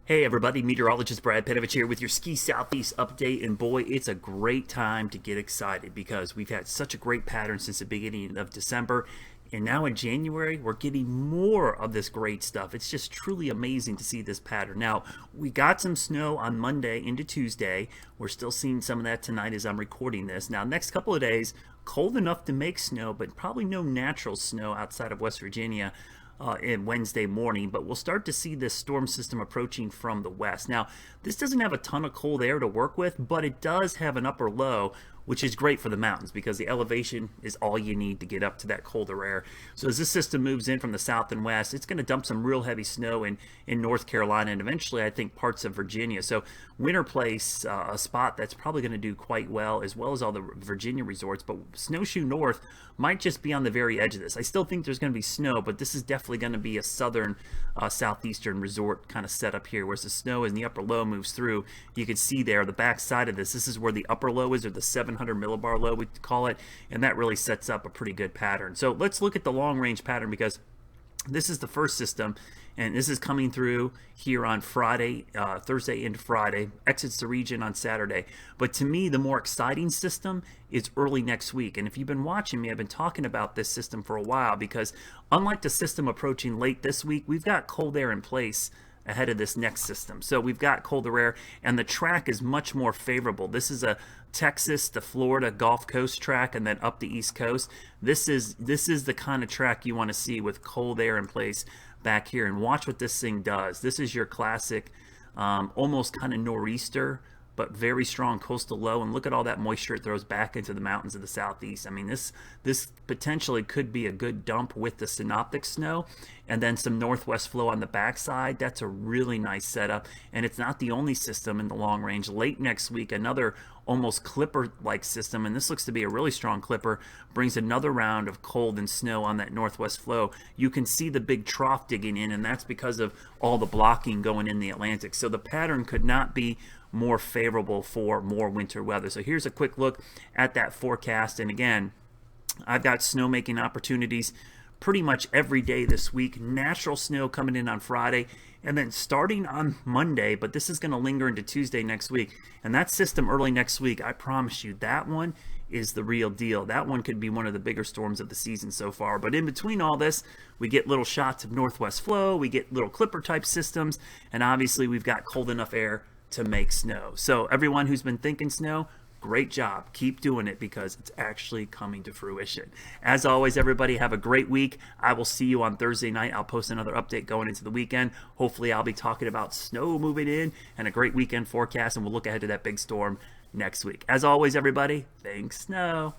Hey everybody, meteorologist Brad Petovich here with your Ski Southeast update, and boy, it's a great time to get excited because we've had such a great pattern since the beginning of December, and now in January we're getting more of this great stuff. It's just truly amazing to see this pattern. Now, we got some snow on Monday into Tuesday. We're still seeing some of that tonight as I'm recording this. Now, next couple of days, cold enough to make snow, but probably no natural snow outside of West Virginia in Wednesday morning, but we'll start to see this storm system approaching from the west. Now, this doesn't have a ton of cold air to work with, but it does have an upper low, which is great for the mountains because the elevation is all you need to get up to that colder air. So as this system moves in from the south and west, it's going to dump some real heavy snow in North Carolina and eventually I think parts of Virginia. So Winter Place, a spot that's probably going to do quite well as all the Virginia resorts, but Snowshoe North might just be on the very edge of this. I still think there's going to be snow, but this is definitely going to be a southern southeastern resort kind of setup here, whereas the snow as the upper low moves through. You can see there the back side of this is where the upper low is, or the 700 millibar low we call it, and that really sets up a pretty good pattern. So let's look at the long range pattern because this is the first system, and this is coming through here on Friday, Thursday into Friday, exits the region on Saturday. But to me, the more exciting system is early next week. And if you've been watching me, I've been talking about this system for a while because unlike the system approaching late this week, we've got cold air in place ahead of this next system. So we've got colder air, and the track is much more favorable. This is a Texas to Florida Gulf Coast track, and then up the East Coast. This is the kind of track you want to see with cold air in place back here. And watch what this thing does. This is your classic, almost kind of nor'easter, but very strong coastal low, and look at all that moisture it throws back into the mountains of the southeast. I mean, this potentially could be a good dump with the synoptic snow, and then some northwest flow on the backside. That's a really nice setup, and it's not the only system in the long range. Late next week, another almost clipper-like system, and this looks to be a really strong clipper, brings another round of cold and snow on that northwest flow. You can see the big trough digging in, and that's because of all the blocking going in the Atlantic. So the pattern could not be more favorable for more winter weather. So here's a quick look at that forecast, and again, I've got snowmaking opportunities pretty much every day this week. Natural snow coming in on Friday, and then starting on Monday, but this is going to linger into Tuesday next week. And that system early next week, I promise you, that one is the real deal. That one could be one of the bigger storms of the season so far. But in between all this, we get little shots of northwest flow, we get little clipper type systems, and obviously we've got cold enough air to make snow. So everyone who's been thinking snow, great job. Keep doing it because it's actually coming to fruition. As always, everybody, have a great week. I will see you on Thursday night. I'll post another update going into the weekend. Hopefully, I'll be talking about snow moving in and a great weekend forecast, and we'll look ahead to that big storm next week. As always, everybody, thanks, snow.